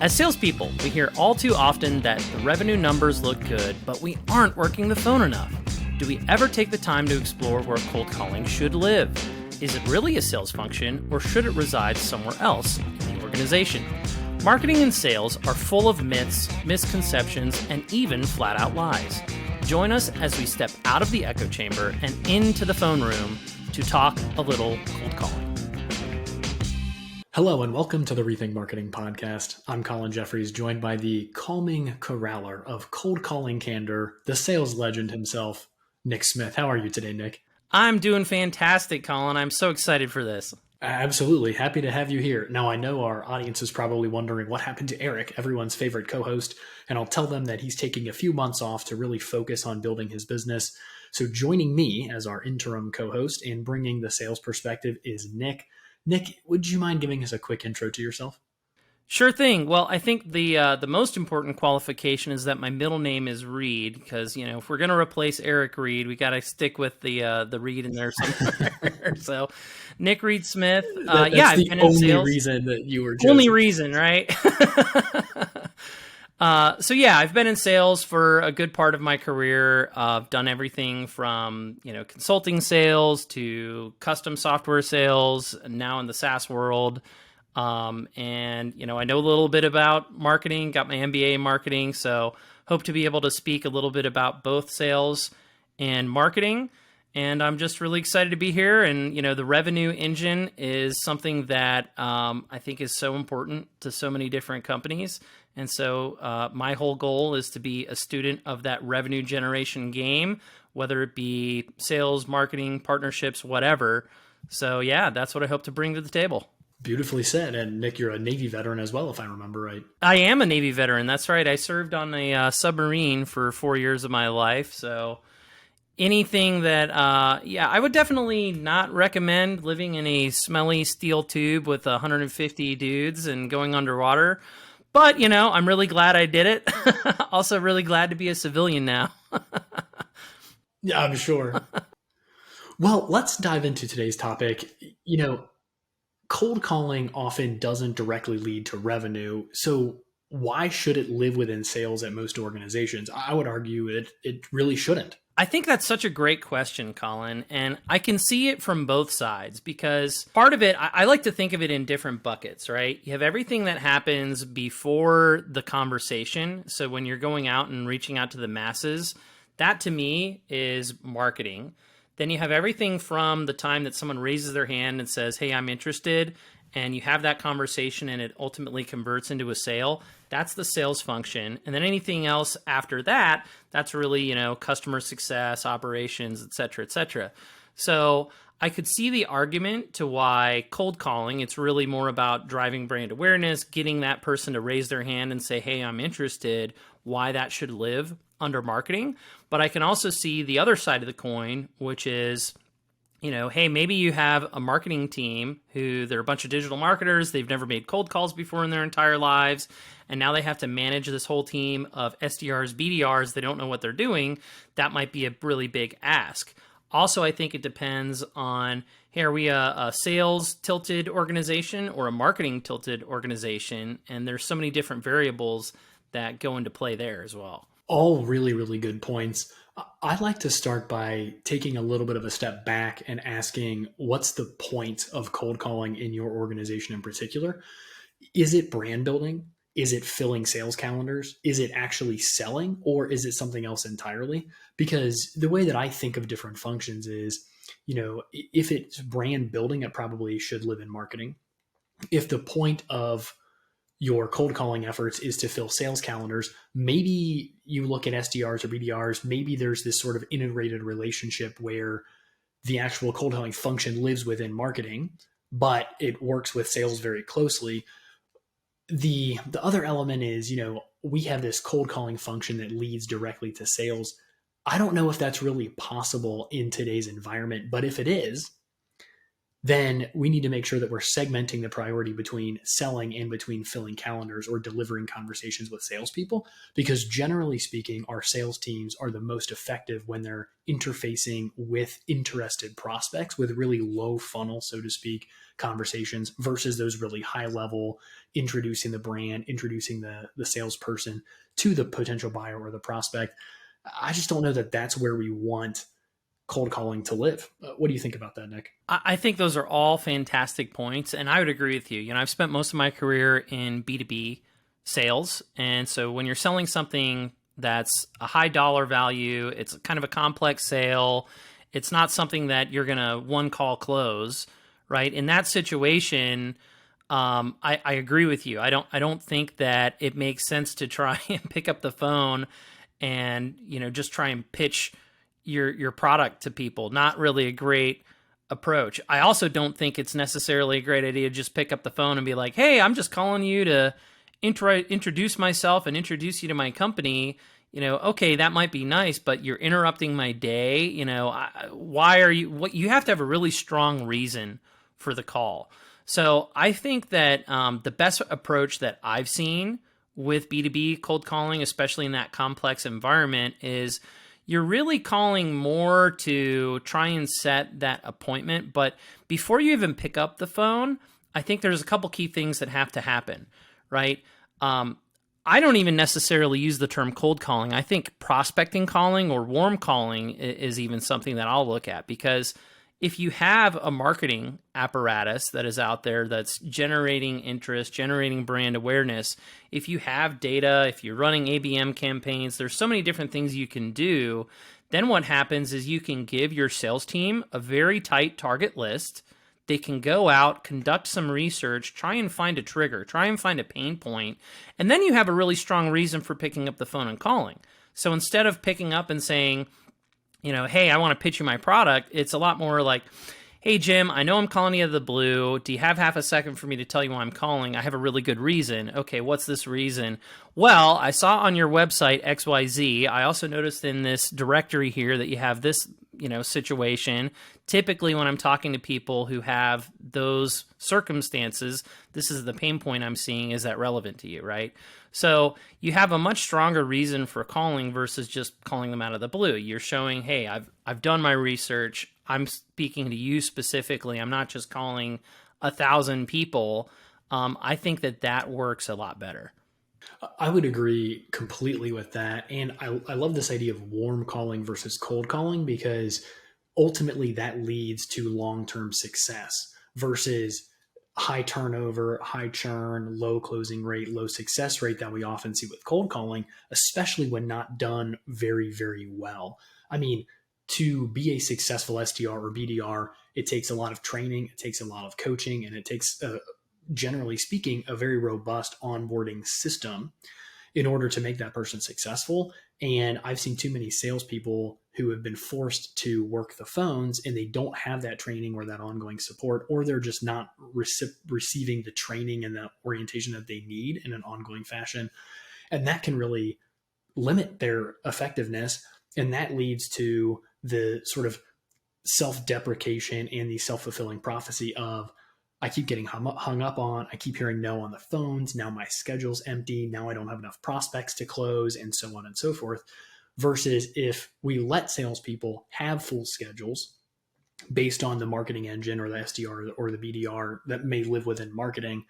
As salespeople, we hear all too often that the revenue numbers look good, but we aren't working the phone enough. Do we ever take the time to explore where cold calling should live? Is it really a sales function, or should it reside somewhere else in the organization? Marketing and sales are full of myths, misconceptions, and even flat-out lies. Join us as we step out of the echo chamber and into the phone room to talk a little cold calling. Hello and welcome to the Rethink Marketing Podcast. I'm Colin Jeffries, joined by the calming corraller of cold calling candor, the sales legend himself, Nick Smith. How are you today, Nick? I'm doing fantastic, Colin. I'm so excited for this. Absolutely. Happy to have you here. Now, I know our audience is probably wondering what happened to Eric, everyone's favorite co-host, and I'll tell them that he's taking a few months off to really focus on building his business. So joining me as our interim co-host and bringing the sales perspective is Nick. Nick, would you mind giving us a quick intro to yourself? Sure thing. Well, I think the most important qualification is that my middle name is Reed, because if we're going to replace Eric Reed, we got to stick with the Reed in there somewhere. So, Nick Reed Smith. That's I've the been in only sales. reason that you were chosen. Only reason, right? I've been in sales for a good part of my career. I've done everything from, consulting sales to custom software sales, and now in the SaaS world. I know a little bit about marketing, got my MBA in marketing, so hope to be able to speak a little bit about both sales and marketing. And I'm just really excited to be here. And, the revenue engine is something that I think is so important to so many different companies. And so my whole goal is to be a student of that revenue generation game, whether it be sales, marketing, partnerships, whatever. So, that's what I hope to bring to the table. Beautifully said. And Nick, you're a Navy veteran as well, if I remember right. I am a Navy veteran. That's right. I served on a submarine for 4 years of my life. So anything that, I would definitely not recommend living in a smelly steel tube with 150 dudes and going underwater. But, I'm really glad I did it. Also really glad to be a civilian now. Yeah, I'm sure. Well, let's dive into today's topic. Cold calling often doesn't directly lead to revenue. So why should it live within sales at most organizations? I would argue it really shouldn't. I think that's such a great question, Colin, and I can see it from both sides, because part of it, I like to think of it in different buckets, right? You have everything that happens before the conversation. So when you're going out and reaching out to the masses, that to me is marketing. Then you have everything from the time that someone raises their hand and says, hey, I'm interested, and you have that conversation and it ultimately converts into a sale. That's the sales function. And then anything else after that, that's really, customer success, operations, et cetera, et cetera. So I could see the argument to why cold calling, it's really more about driving brand awareness, getting that person to raise their hand and say, hey, I'm interested, why that should live under marketing. But I can also see the other side of the coin, which is, hey, maybe you have a marketing team who they're a bunch of digital marketers. They've never made cold calls before in their entire lives. And now they have to manage this whole team of SDRs, BDRs. They don't know what they're doing. That might be a really big ask. Also, I think it depends on, hey, are we a sales tilted organization or a marketing tilted organization? And there's so many different variables that go into play there as well. All really, really good points. I'd like to start by taking a little bit of a step back and asking, what's the point of cold calling in your organization in particular? Is it brand building? Is it filling sales calendars? Is it actually selling? Or is it something else entirely? Because the way that I think of different functions is, if it's brand building, it probably should live in marketing. If the point of your cold calling efforts is to fill sales calendars, maybe you look at SDRs or BDRs, maybe there's this sort of integrated relationship where the actual cold calling function lives within marketing, but it works with sales very closely. The other element is, we have this cold calling function that leads directly to sales. I don't know if that's really possible in today's environment, but if it is, then we need to make sure that we're segmenting the priority between selling and between filling calendars or delivering conversations with salespeople. Because generally speaking, our sales teams are the most effective when they're interfacing with interested prospects with really low funnel, so to speak, conversations versus those really high level, introducing the brand, introducing the salesperson to the potential buyer or the prospect. I just don't know that that's where we want cold calling to live. What do you think about that, Nick? I think those are all fantastic points, and I would agree with you. I've spent most of my career in B2B sales, and so when you're selling something that's a high dollar value, it's kind of a complex sale, it's not something that you're going to one call close, right? In that situation, I agree with you. I don't think that it makes sense to try and pick up the phone and just try and pitch your product to people. Not really a great approach. I also don't think it's necessarily a great idea to just pick up the phone and be like, hey, I'm just calling you to introduce myself and introduce you to my company. Okay, that might be nice, but you're interrupting my day. Why are you, what you have to have a really strong reason for the call. So I think that the best approach that I've seen with B2B cold calling, especially in that complex environment, is you're really calling more to try and set that appointment. But before you even pick up the phone, I think there's a couple key things that have to happen, right? I don't even necessarily use the term cold calling. I think prospecting calling or warm calling is even something that I'll look at, because if you have a marketing apparatus that is out there that's generating interest, generating brand awareness, if you have data, if you're running ABM campaigns, there's so many different things you can do. Then what happens is you can give your sales team a very tight target list. They can go out, conduct some research, try and find a trigger, try and find a pain point, and then you have a really strong reason for picking up the phone and calling. So instead of picking up and saying, hey, I want to pitch you my product, it's a lot more like, hey, Jim, I know I'm calling you out of the blue. Do you have half a second for me to tell you why I'm calling? I have a really good reason. Okay, what's this reason? Well, I saw on your website XYZ. I also noticed in this directory here that you have this, situation. Typically, when I'm talking to people who have those circumstances, this is the pain point I'm seeing. Is that relevant to you, right? So you have a much stronger reason for calling versus just calling them out of the blue. You're showing, hey, I've done my research. I'm speaking to you specifically. I'm not just calling 1,000 people. I think that works a lot better. I would agree completely with that. And I love this idea of warm calling versus cold calling, because ultimately that leads to long-term success versus high turnover, high churn, low closing rate, low success rate that we often see with cold calling, especially when not done very, very well. I mean, to be a successful SDR or BDR, it takes a lot of training, it takes a lot of coaching, and it takes, generally speaking, a very robust onboarding system in order to make that person successful. And I've seen too many salespeople who have been forced to work the phones and they don't have that training or that ongoing support, or they're just not receiving the training and the orientation that they need in an ongoing fashion. And that can really limit their effectiveness. And that leads to the sort of self-deprecation and the self-fulfilling prophecy of, I keep getting hung up on, I keep hearing no on the phones, now my schedule's empty, now I don't have enough prospects to close, and so on and so forth. Versus if we let salespeople have full schedules based on the marketing engine or the SDR or the BDR that may live within marketing,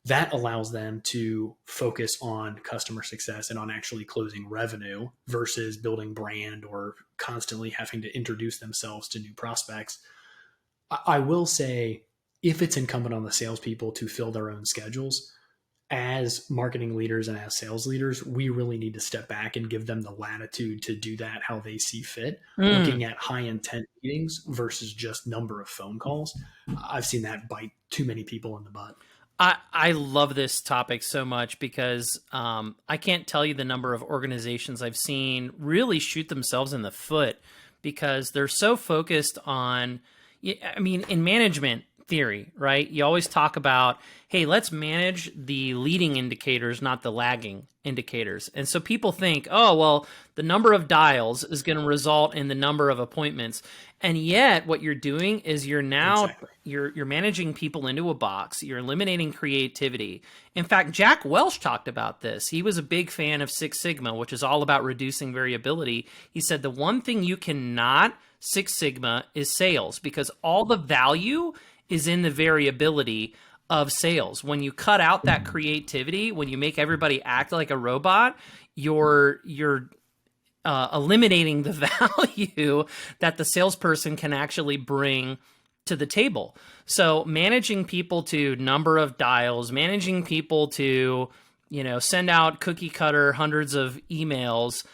that allows them to focus on customer success and on actually closing revenue versus building brand or constantly having to introduce themselves to new prospects. I will say, if it's incumbent on the salespeople to fill their own schedules, as marketing leaders and as sales leaders, we really need to step back and give them the latitude to do that how they see fit, looking at high intent meetings versus just number of phone calls. I've seen that bite too many people in the butt. I love this topic so much because I can't tell you the number of organizations I've seen really shoot themselves in the foot because they're so focused on, I mean, in management, theory, right? You always talk about, hey, let's manage the leading indicators, not the lagging indicators. And so people think, oh, well, the number of dials is going to result in the number of appointments. And yet what you're doing is Exactly. you're managing people into a box. You're eliminating creativity. In fact, Jack Welch talked about this. He was a big fan of Six Sigma, which is all about reducing variability. He said the one thing you cannot Six Sigma is sales, because all the value is in the variability of sales. When you cut out that creativity, when you make everybody act like a robot, you're eliminating the value that the salesperson can actually bring to the table. So managing people to number of dials, managing people to, send out cookie cutter hundreds of emails,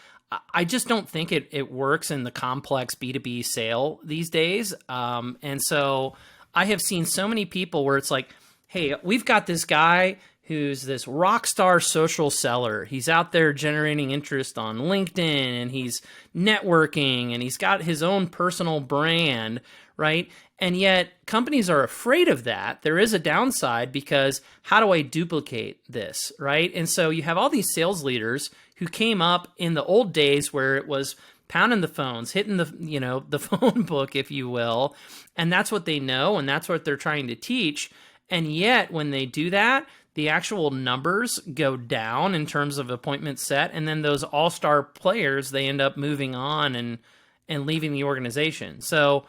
I just don't think it works in the complex B2B sale these days. And so I have seen so many people where it's like, hey, we've got this guy who's this rock star social seller. He's out there generating interest on LinkedIn, and he's networking, and he's got his own personal brand, right? And yet companies are afraid of that. There is a downside, because how do I duplicate this, right? And so you have all these sales leaders who came up in the old days where it was pounding the phones, hitting the phone book, if you will, and that's what they know, and that's what they're trying to teach. And yet when they do that, the actual numbers go down in terms of appointments set, and then those all-star players, they end up moving on and leaving the organization. So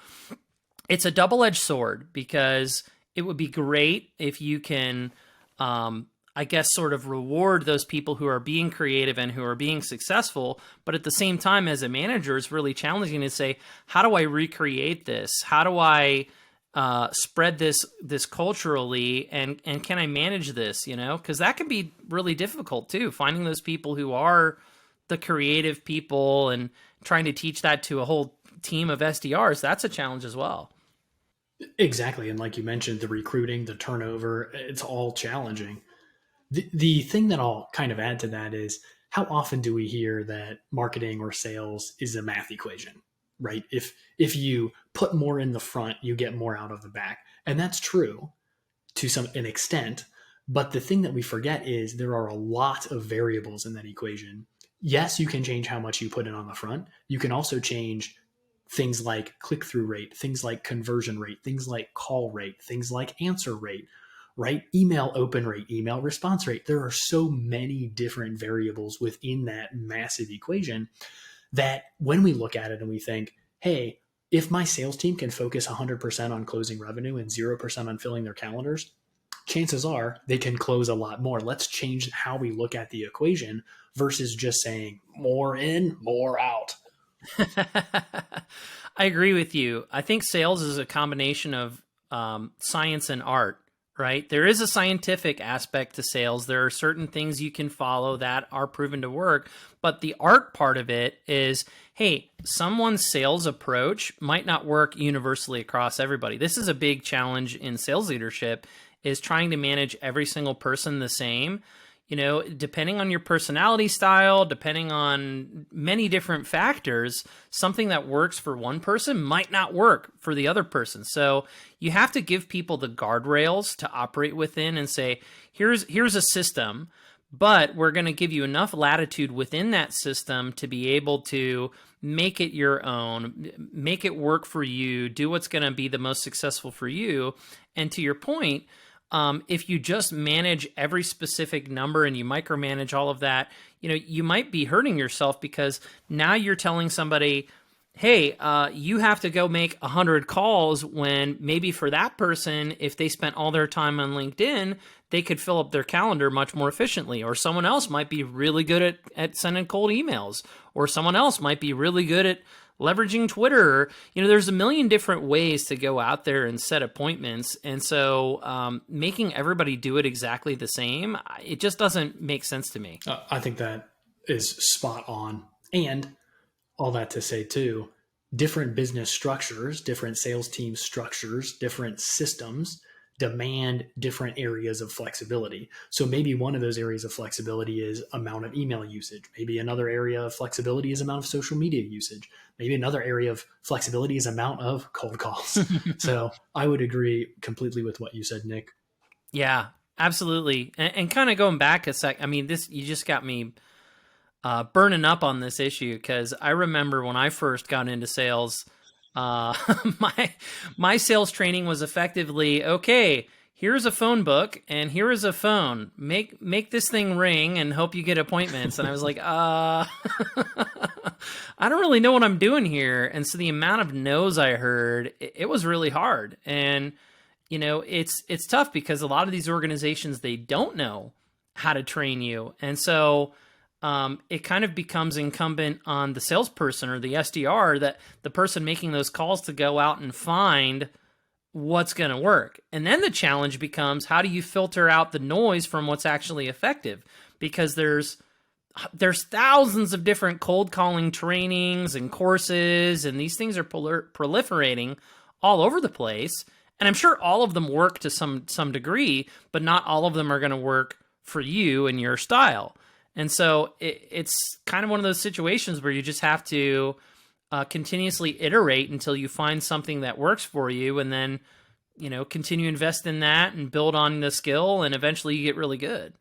it's a double-edged sword, because it would be great if you can, I guess, sort of reward those people who are being creative and who are being successful. But at the same time, as a manager, it's really challenging to say, how do I recreate this? How do I spread this culturally, and can I manage this, because that can be really difficult too, finding those people who are the creative people and trying to teach that to a whole team of SDRs. That's a challenge as well. Exactly. And like you mentioned, the recruiting, the turnover, it's all challenging. The thing that I'll kind of add to that is, how often do we hear that marketing or sales is a math equation, right? If you put more in the front, you get more out of the back. And that's true to an extent. But the thing that we forget is there are a lot of variables in that equation. Yes, you can change how much you put in on the front. You can also change things like click-through rate, things like conversion rate, things like call rate, things like answer rate, right? Email open rate, email response rate. There are so many different variables within that massive equation that when we look at it and we think, hey, if my sales team can focus 100% on closing revenue and 0% on filling their calendars, chances are they can close a lot more. Let's change how we look at the equation versus just saying more in, more out. I agree with you. I think sales is a combination of science and art, right? There is a scientific aspect to sales. There are certain things you can follow that are proven to work, but the art part of it is, hey, someone's sales approach might not work universally across everybody. This is a big challenge in sales leadership, is trying to manage every single person the same. Depending on your personality style, depending on many different factors, something that works for one person might not work for the other person. So you have to give people the guardrails to operate within and say, here's a system, but we're going to give you enough latitude within that system to be able to make it your own, make it work for you, do what's going to be the most successful for you. And to your point, if you just manage every specific number and you micromanage all of that, you might be hurting yourself, because now you're telling somebody, hey, you have to go make 100 calls, when maybe for that person, if they spent all their time on LinkedIn, they could fill up their calendar much more efficiently. Or someone else might be really good at sending cold emails, or someone else might be really good at leveraging Twitter. There's a million different ways to go out there and set appointments. And so making everybody do it exactly the same, it just doesn't make sense to me. I think that is spot on. And all that to say too, different business structures, different sales team structures, different systems demand different areas of flexibility. So maybe one of those areas of flexibility is amount of email usage. Maybe another area of flexibility is amount of social media usage. Maybe another area of flexibility is amount of cold calls. So I would agree completely with what you said, Nick. Yeah, absolutely. And kind of going back a sec, I mean, you just got me burning up on this issue, because I remember when I first got into sales, my sales training was effectively, okay, here's a phone book and here is a phone. Make this thing ring and hope you get appointments. And I was like, I don't really know what I'm doing here. And so the amount of no's I heard, it was really hard. And it's tough because a lot of these organizations, they don't know how to train you. And so it kind of becomes incumbent on the salesperson or the SDR, that the person making those calls, to go out and find what's going to work. And then the challenge becomes, how do you filter out the noise from what's actually effective? Because there's thousands of different cold calling trainings and courses, and these things are proliferating all over the place. And I'm sure all of them work to some degree, but not all of them are going to work for you and your style. And so it's kind of one of those situations where you just have to continuously iterate until you find something that works for you, and then, continue to invest in that and build on the skill, and eventually you get really good.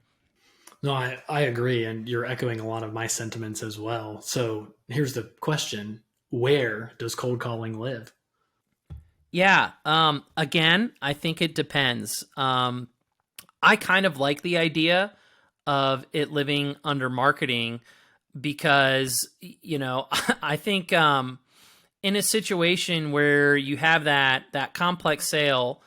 No, I agree. And you're echoing a lot of my sentiments as well. So here's the question: where does cold calling live? Yeah. Again, I think it depends. I kind of like the idea of it living under marketing, because, I think in a situation where you have that complex sale,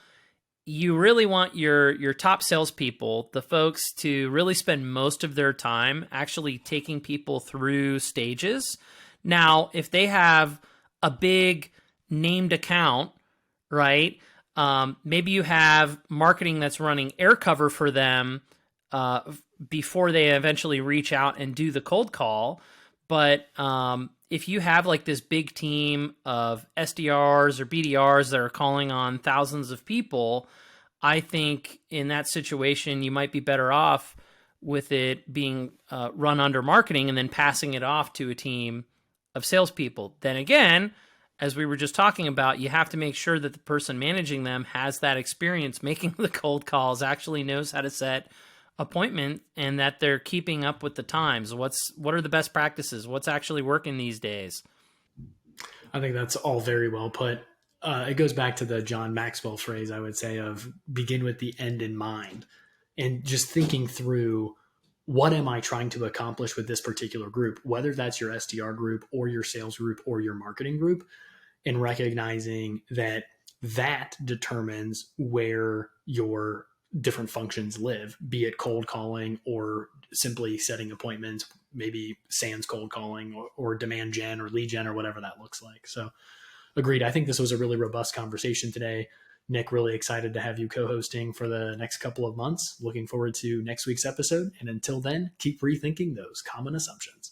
you really want your top salespeople, the folks, to really spend most of their time actually taking people through stages. Now, if they have a big named account, right? Maybe you have marketing that's running air cover for them before they eventually reach out and do the cold call. But if you have like this big team of SDRs or BDRs that are calling on thousands of people, I think in that situation, you might be better off with it being run under marketing and then passing it off to a team of salespeople. Then again, as we were just talking about, you have to make sure that the person managing them has that experience making the cold calls, actually knows how to set appointment, and that they're keeping up with the times. What are the best practices? What's actually working these days? I think that's all very well put. It goes back to the John Maxwell phrase, I would say, of begin with the end in mind, and just thinking through, what am I trying to accomplish with this particular group, whether that's your SDR group or your sales group or your marketing group, and recognizing that determines where your different functions live, be it cold calling or simply setting appointments, maybe sans cold calling or demand gen or lead gen or whatever that looks like. So agreed. I think this was a really robust conversation today. Nick, really excited to have you co-hosting for the next couple of months. Looking forward to next week's episode. And until then, keep rethinking those common assumptions.